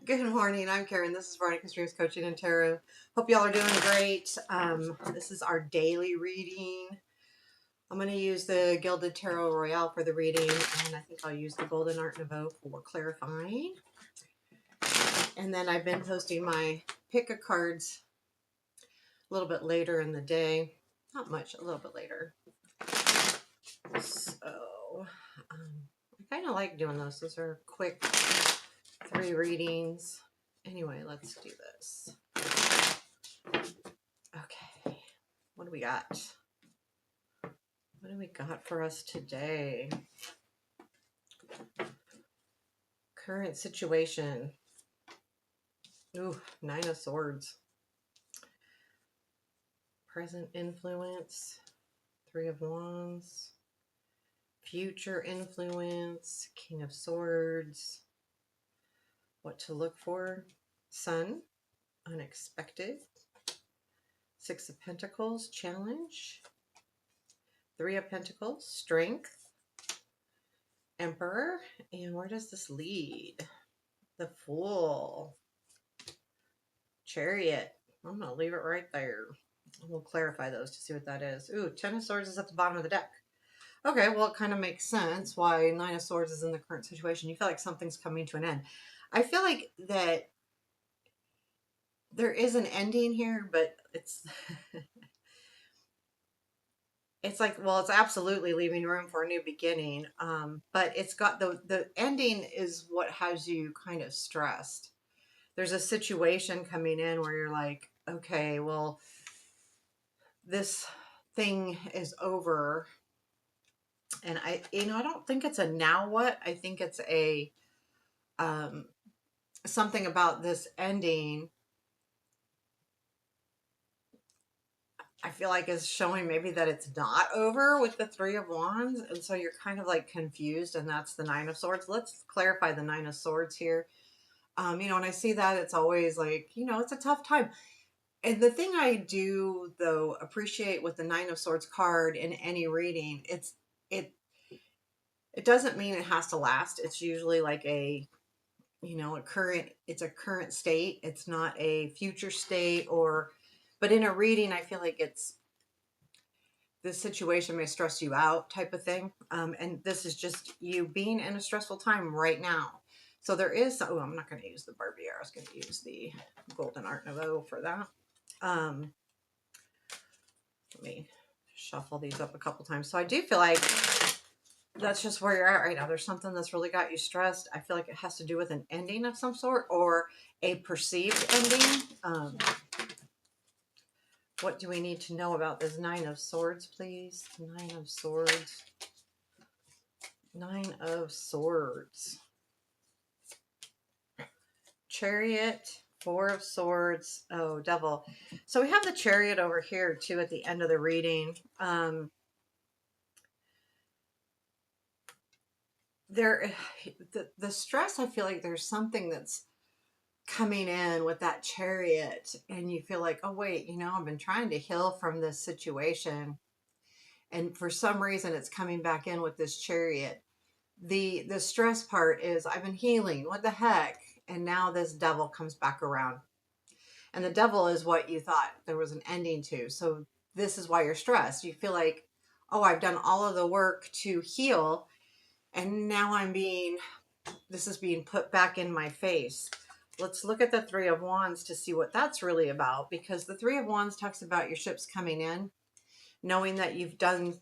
Good morning. I'm Karen. This is Veronica Streams Coaching and Tarot. Hope y'all are doing great. This is our daily reading. I'm going to use the Gilded Tarot Royale for the reading, and I think I'll use the Golden Art Nouveau for clarifying. And then I've been posting my pick of cards a little bit later in the day. Not much, a little bit later. So, I kind of like doing those. Those are quick 3 readings. Anyway, let's do this. Okay, what do we got? What do we got for us today? Current situation. Ooh, 9 of Swords. Present influence. 3 of Wands. Future influence. King of Swords. What to look for. Sun. Unexpected. 6 of Pentacles. Challenge. 3 of Pentacles. Strength. Emperor. And where does this lead? The Fool. Chariot. I'm going to leave it right there. We'll clarify those to see what that is. Ooh, 10 of Swords is at the bottom of the deck. Okay, well, it kind of makes sense why 9 of Swords is in the current situation. You feel like something's coming to an end. I feel like that there is an ending here, but it's it's like, well, it's absolutely leaving room for a new beginning. But it's got the ending is what has you kind of stressed. There's a situation coming in where you're like, okay, well, this thing is over. And I don't think it's a now what. I think it's a something about this ending. I feel like is showing maybe that it's not over with the 3 of Wands. And so you're kind of like confused, and that's the 9 of Swords. Let's clarify the 9 of Swords here. When I see that, it's always like, it's a tough time. And the thing I do, though, appreciate with the 9 of Swords card in any reading, it doesn't mean it has to last. It's usually like a it's a current state. It's not a future state, but in a reading, I feel like this situation may stress you out type of thing. And this is just you being in a stressful time right now. So there is, I'm not going to use the Barbie. I was going to use the Golden Art Nouveau for that. Let me shuffle these up a couple times. So I do feel like that's just where you're at right now. There's something that's really got you stressed. I feel like it has to do with an ending of some sort or a perceived ending. What do we need to know about this 9 of Swords, please? 9 of Swords. 9 of Swords. Chariot. 4 of Swords. Oh, Devil. So we have the Chariot over here, too, at the end of the reading. The stress, I feel like there's something that's coming in with that Chariot, and you feel like, oh wait, I've been trying to heal from this situation, and for some reason it's coming back in with this Chariot. The stress part is I've been healing, what the heck, and now this Devil comes back around, and the Devil is what you thought there was an ending to. So this is why you're stressed. You feel like, oh, I've done all of the work to heal, and now this is being put back in my face. Let's look at the 3 of Wands to see what that's really about, because the 3 of Wands talks about your ships coming in, knowing that you've done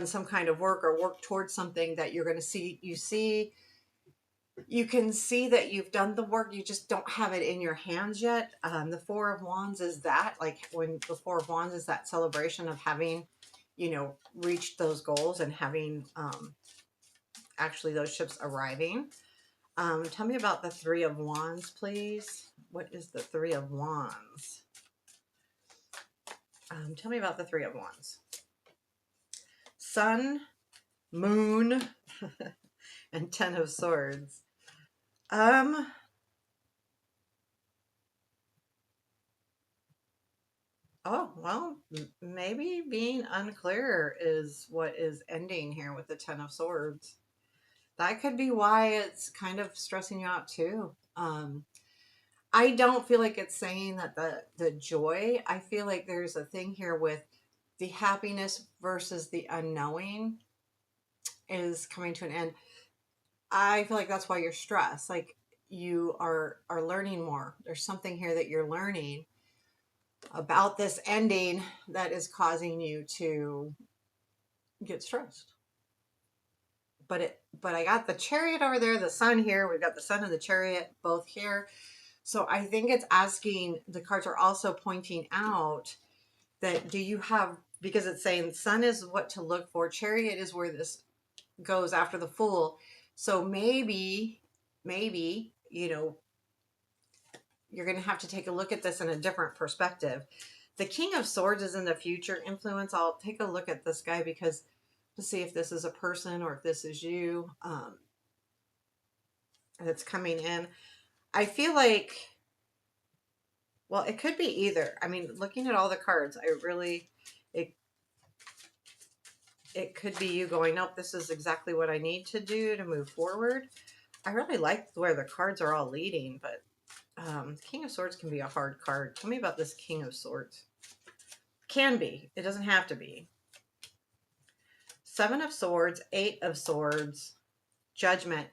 some kind of work or work towards something that you're going to see. You can see that you've done the work, you just don't have it in your hands yet. The 4 of Wands is that, like when the 4 of Wands is that celebration of having, reached those goals and having actually those ships arriving. Tell me about the 3 of Wands, please. What is the 3 of Wands? Tell me about the 3 of Wands. Sun, Moon, and 10 of Swords. Oh, well, maybe being unclear is what is ending here with the 10 of Swords. That could be why it's kind of stressing you out too. I don't feel like it's saying that the joy. I feel like there's a thing here with the happiness versus the unknowing is coming to an end. I feel like that's why you're stressed. Like you are learning more. There's something here that you're learning about this ending that is causing you to get stressed. But I got the chariot over there, the sun here. We've got the sun and the chariot both here. So I think it's asking, the cards are also pointing out that do you have, because it's saying sun is what to look for, chariot is where this goes after the fool. So maybe, you're going to have to take a look at this in a different perspective. The King of Swords is in the future influence. I'll take a look at this guy because to see if this is a person or if this is you that's coming in. I feel like, well, it could be either. I mean, looking at all the cards, it it could be you going, nope, this is exactly what I need to do to move forward. I really like where the cards are all leading, but King of Swords can be a hard card. Tell me about this King of Swords. Can be. It doesn't have to be. Seven of Swords, Eight of Swords, Judgment.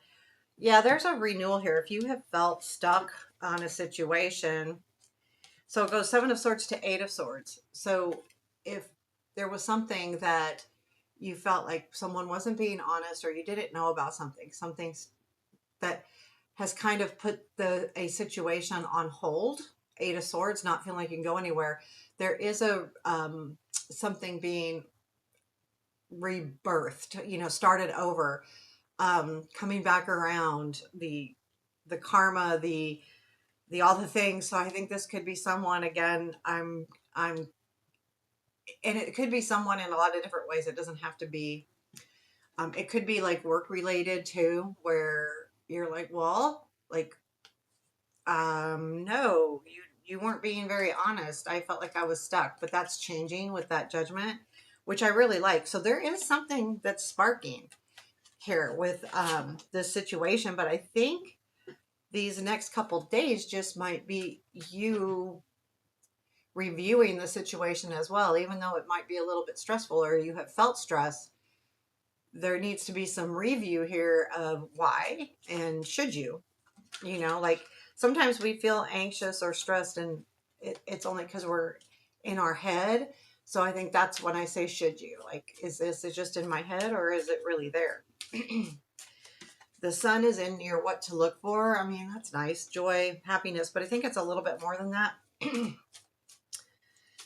Yeah, there's a renewal here. If you have felt stuck on a situation, so it goes Seven of Swords to Eight of Swords. So if there was something that you felt like someone wasn't being honest or you didn't know about something that has kind of put a situation on hold, Eight of Swords, not feeling like you can go anywhere. There is a something being rebirthed, started over, coming back around, the karma, the all the things. So I think this could be someone again. I'm and it could be someone in a lot of different ways. It doesn't have to be. It could be like work related too, where you're like, well, like, no, you weren't being very honest. I felt like I was stuck, but that's changing with that Judgment, which I really like. So there is something that's sparking here with this situation, but I think these next couple days just might be you reviewing the situation as well, even though it might be a little bit stressful or you have felt stress. There needs to be some review here of why and should you, like sometimes we feel anxious or stressed and it's only because we're in our head. So I think that's when I say should you, like, is this just in my head or is it really there? The sun is in your what to look for. I mean, that's nice. Joy, happiness, but I think it's a little bit more than that.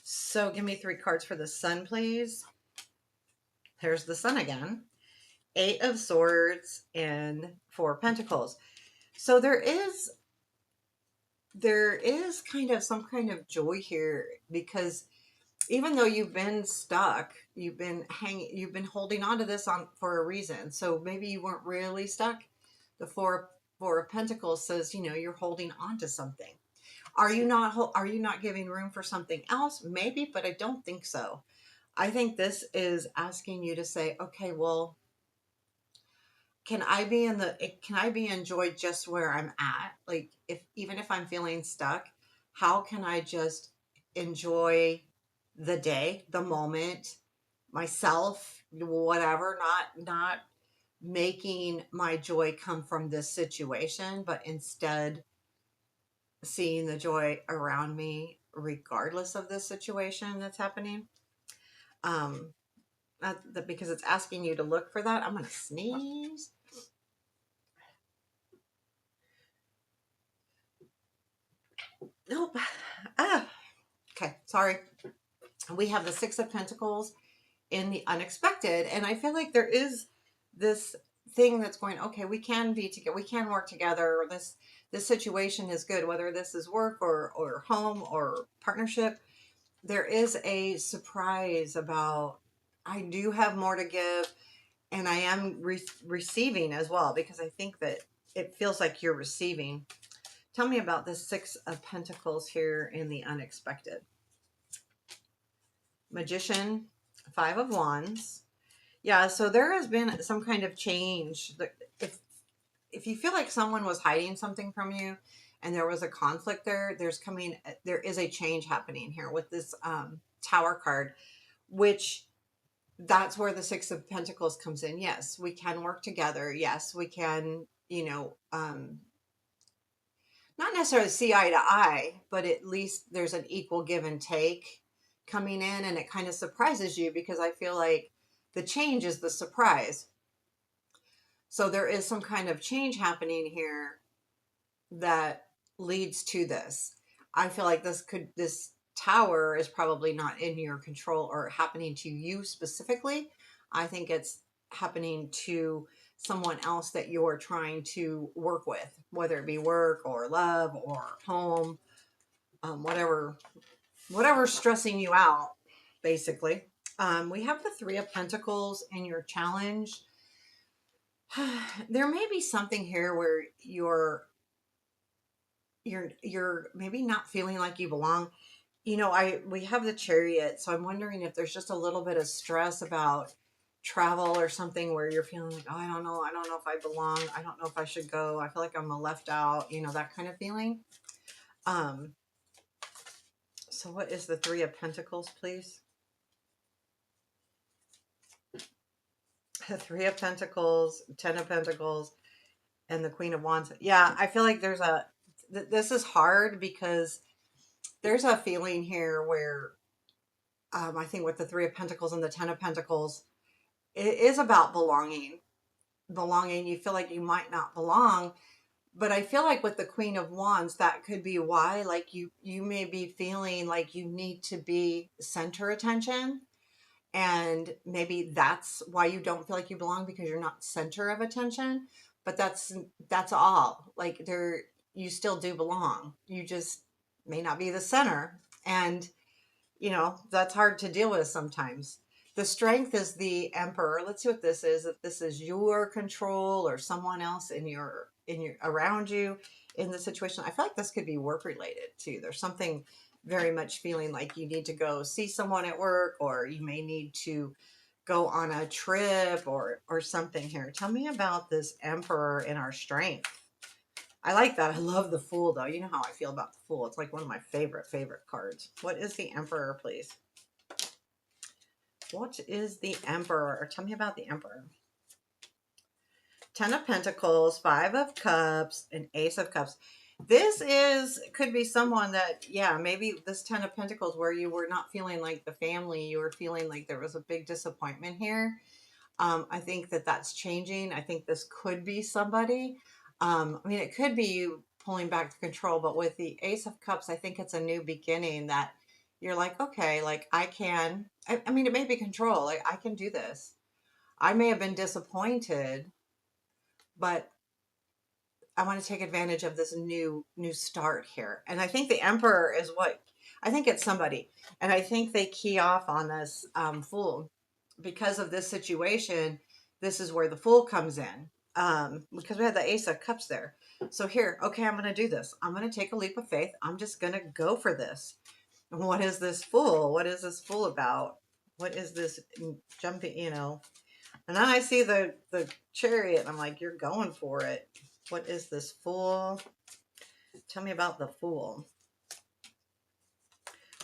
So give me 3 cards for the sun, please. There's the sun again. 8 of Swords and 4 of Pentacles. So there is kind of some kind of joy here because even though you've been stuck, you've been holding on to this for a reason. So maybe you weren't really stuck. The four of Pentacles says, you're holding on to something. Are you not giving room for something else? Maybe, but I don't think so. I think this is asking you to say, okay, well, can I be in joy just where I'm at? Like, even if I'm feeling stuck, how can I just enjoy the day, the moment, myself, whatever, not making my joy come from this situation, but instead seeing the joy around me regardless of this situation that's happening. Because it's asking you to look for that. I'm going to sneeze. Nope. Okay, sorry. We have the Six of Pentacles in the unexpected, and I feel like there is this thing that's going, okay, we can be together, we can work together, or this situation is good, whether this is work or home or partnership. There is a surprise about, I do have more to give, and I am receiving as well, because I think that it feels like you're receiving. Tell me about the Six of Pentacles here in the unexpected. Magician, 5 of Wands. Yeah, so there has been some kind of change. If if you feel like someone was hiding something from you and there was a conflict there, there is a change happening here with this Tower card, which that's where the Six of Pentacles comes in. Yes, we can work together. Yes, we can, not necessarily see eye to eye, but at least there's an equal give and take coming in, and it kind of surprises you because I feel like the change is the surprise. So there is some kind of change happening here that leads to this. I feel like this tower is probably not in your control or happening to you specifically. I think it's happening to someone else that you're trying to work with, whether it be work or love or home, whatever's stressing you out, basically. We have the Three of Pentacles in your challenge. There may be something here where you're maybe not feeling like you belong. I we have the Chariot, so I'm wondering if there's just a little bit of stress about travel or something where you're feeling like, oh, I don't know if I belong, I don't know if I should go, I feel like I'm left out, that kind of feeling. um so what is the Three of Pentacles, please? The Three of Pentacles, Ten of Pentacles, and the Queen of Wands. Yeah, I feel like this is hard because there's a feeling here where I think with the Three of Pentacles and the Ten of Pentacles, it is about belonging. Belonging, you feel like you might not belong, but I feel like with the Queen of Wands, that could be why. Like you may be feeling like you need to be center attention, and maybe that's why you don't feel like you belong, because you're not center of attention. But that's all. Like you still do belong. You just may not be the center, and that's hard to deal with sometimes. The Strength is the Emperor. Let's see what this is. If this is your control or someone else in your around you in the situation. I feel like this could be work related too. There's something very much feeling like you need to go see someone at work, or you may need to go on a trip or something here. Tell me about this Emperor in our Strength. I like that. I love the Fool, though. You know how I feel about the Fool. It's like one of my favorite cards. What is the Emperor, please? What is the Emperor? Tell me about the Emperor. Ten of Pentacles, Five of Cups, and Ace of Cups. Could be someone that, yeah, maybe this Ten of Pentacles where you were not feeling like the family, you were feeling like there was a big disappointment here. I think that's changing. I think this could be somebody. I mean, it could be you pulling back the control, but with the Ace of Cups, I think it's a new beginning that you're like, okay, like I mean, it may be control. Like I can do this. I may have been disappointed, but I want to take advantage of this new start here. And I think the Emperor is what I think it's somebody. And I think they key off on this Fool because of this situation. This is where the Fool comes in, because we had the Ace of Cups there. So here, okay, I'm going to do this. I'm going to take a leap of faith. I'm just going to go for this. What is this Fool? What is this Fool about? What is this jumping, And then I see the Chariot and I'm like, you're going for it. What is this Fool? Tell me about the Fool.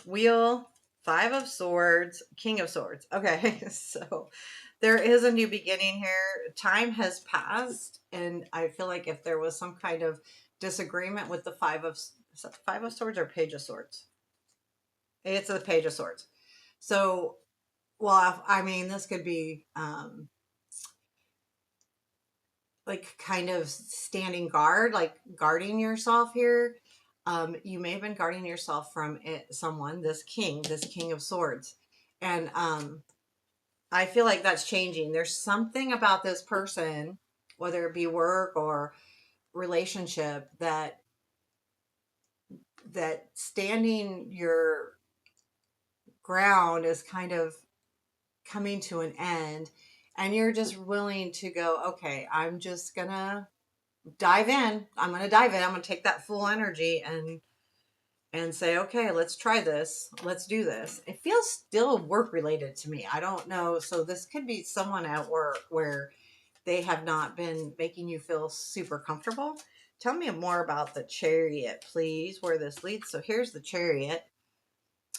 Wheel, Five of Swords, King of Swords. Okay, so there is a new beginning here. Time has passed, and I feel like if there was some kind of disagreement with the Five of Swords or Page of Swords? It's the Page of Swords. So, well, I mean, this could be like kind of standing guard, like guarding yourself here. You may have been guarding yourself from someone, this King of Swords. And I feel like that's changing. There's something about this person, whether it be work or relationship, that standing your ground is kind of coming to an end, and you're just willing to go, okay, I'm just gonna dive in. I'm going to dive in. I'm going to take that full energy and say, okay, let's try this. Let's do this. It feels still work related to me. I don't know. So this could be someone at work where they have not been making you feel super comfortable. Tell me more about the Chariot, please, where this leads. So here's the Chariot.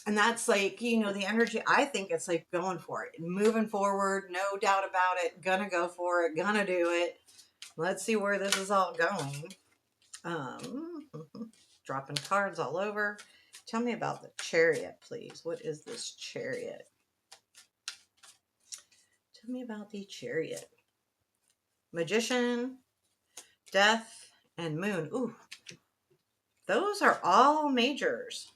And that's like, the energy. I think it's like going for it, moving forward, no doubt about it. Gonna go for it, gonna do it. Let's see where this is all going. Um, Dropping cards all over. Tell me about the Chariot, please. What is this Chariot? Tell me about the Chariot. Magician, Death, and Moon. Ooh, those are all majors.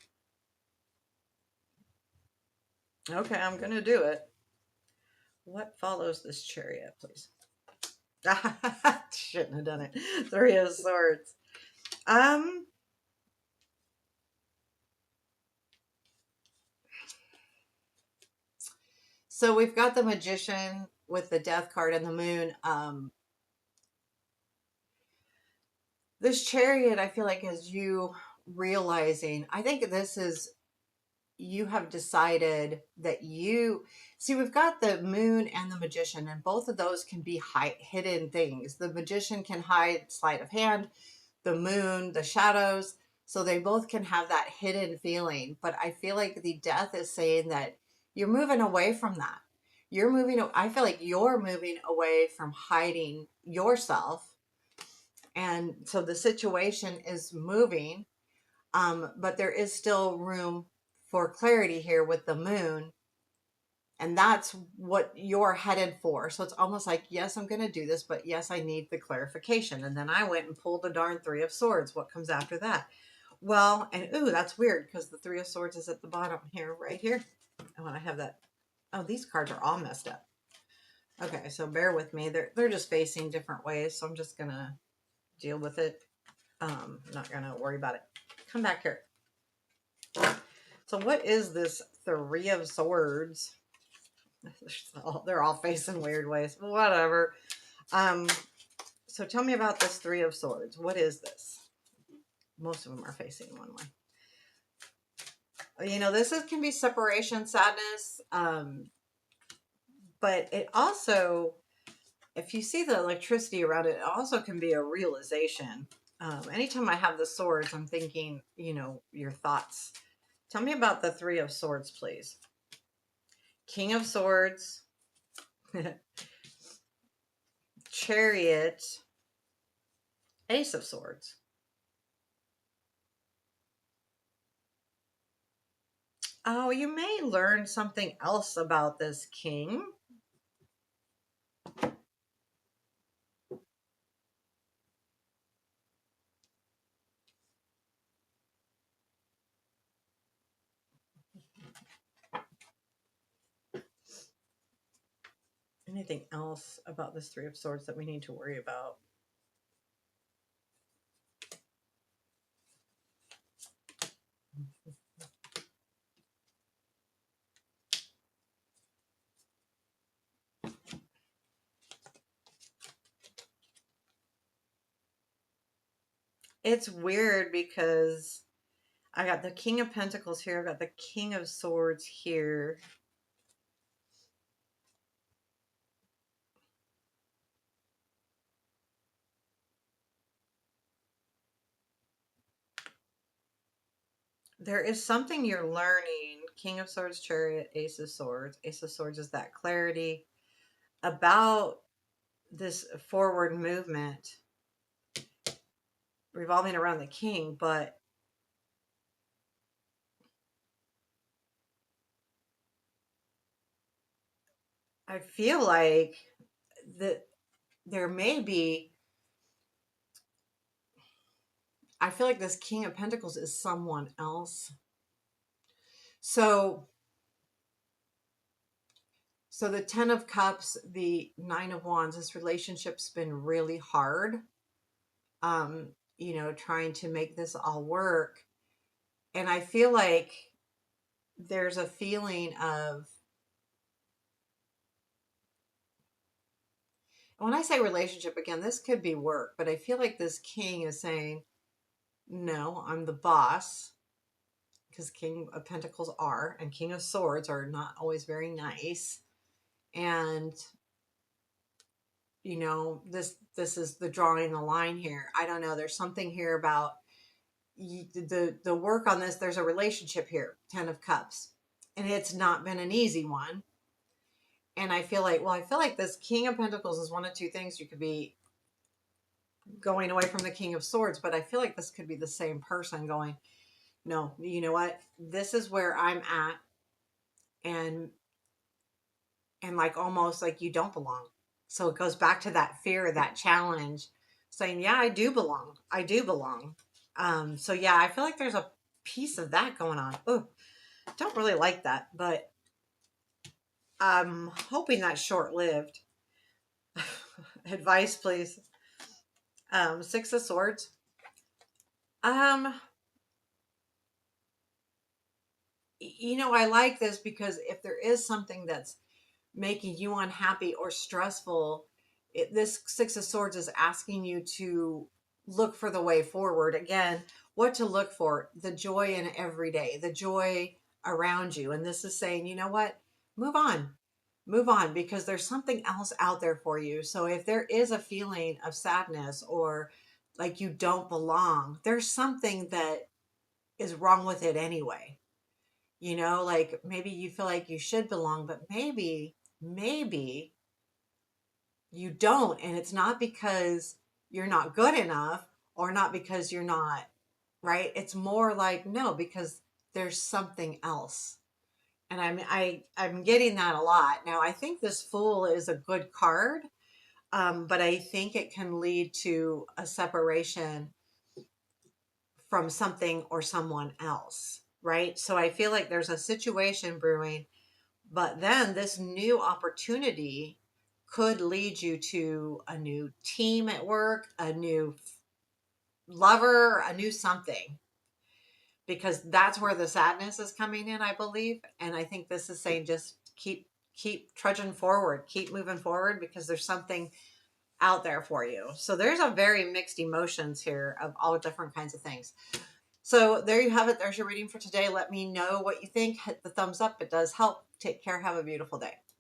Okay, I'm going to do it. What follows this Chariot, please? Shouldn't have done it. Three of Swords. Um, so we've got the Magician with the Death card and the Moon. This Chariot, I feel like, is you realizing, I think this is, you have decided that you see, we've got the Moon and the Magician, and both of those can be hidden things. The Magician can hide sleight of hand, the Moon, the shadows. So they both can have that hidden feeling. But I feel like the Death is saying that you're moving away from that. I feel like you're moving away from hiding yourself. And so the situation is moving, but there is still room for clarity here with the Moon. And that's what you're headed for. So it's almost like, yes, I'm going to do this, but yes, I need the clarification. And then I went and pulled the darn Three of Swords. What comes after that? Well, and ooh, that's weird because the Three of Swords is at the bottom here, right here. Oh, and I have that. Oh, these cards are all messed up. Okay, so bear with me. They're just facing different ways, so I'm just gonna deal with it. Not gonna worry about it. Come back here. So what is this Three of Swords? They're all facing weird ways. Whatever. So tell me about this Three of Swords. What is this? Most of them are facing one way. This can be separation, sadness, but it also, if you see the electricity around it, it also can be a realization. Anytime I have the swords, I'm thinking, your thoughts. Tell me about the Three of Swords, please. King of Swords, Chariot, Ace of Swords. Oh, you may learn something else about this king. Anything else about this Three of Swords that we need to worry about? It's weird because I got the King of Pentacles here. I got the King of Swords here. There is something you're learning. King of Swords, Chariot, Ace of Swords. Ace of Swords is that clarity about this forward movement revolving around the king, but I feel like that there may be, I feel like this King of Pentacles is someone else. So the Ten of Cups, the Nine of Wands, this relationship's been really hard. Trying to make this all work. And I feel like there's a feeling of, when I say relationship, again, this could be work, but I feel like this king is saying, no, I'm the boss. because King of Pentacles are, and King of Swords are not always very nice. And you know, this is the drawing the line here. I don't know. There's something here about the work on this. There's a relationship here, 10 of Cups, and it's not been an easy one. And I feel like, well, I feel like this King of Pentacles is one of two things. You could be going away from the King of Swords, but I feel like this could be the same person going, no, you know what? This is where I'm at, and like almost like you don't belong. So it goes back to that fear, that challenge, saying, yeah, I do belong. I do belong. So yeah, I feel like there's a piece of that going on. Oh, don't really like that, but I'm hoping that's short-lived. Advice, please. 6 of Swords. Um, you know, I like this because if there is something that's making you unhappy or stressful, this 6 of Swords is asking you to look for the way forward. Again, what to look for? The joy in every day, the joy around you. And this is saying, you know what? Move on. Move on, because there's something else out there for you. So if there is a feeling of sadness or like you don't belong, there's something that is wrong with it anyway. You know, like maybe you feel like you should belong, but maybe you don't. And it's not because you're not good enough or not because you're not right. It's more like, no, because there's something else. And I'm getting that a lot. Now, I think this Fool is a good card, but I think it can lead to a separation from something or someone else, right? So I feel like there's a situation brewing, but then this new opportunity could lead you to a new team at work, a new lover, a new something, because that's where the sadness is coming in, I believe. And I think this is saying just keep trudging forward, keep moving forward, because there's something out there for you. So there's a very mixed emotions here of all different kinds of things. So there you have it. There's your reading for today. Let me know what you think. Hit the thumbs up. It does help. Take care. Have a beautiful day.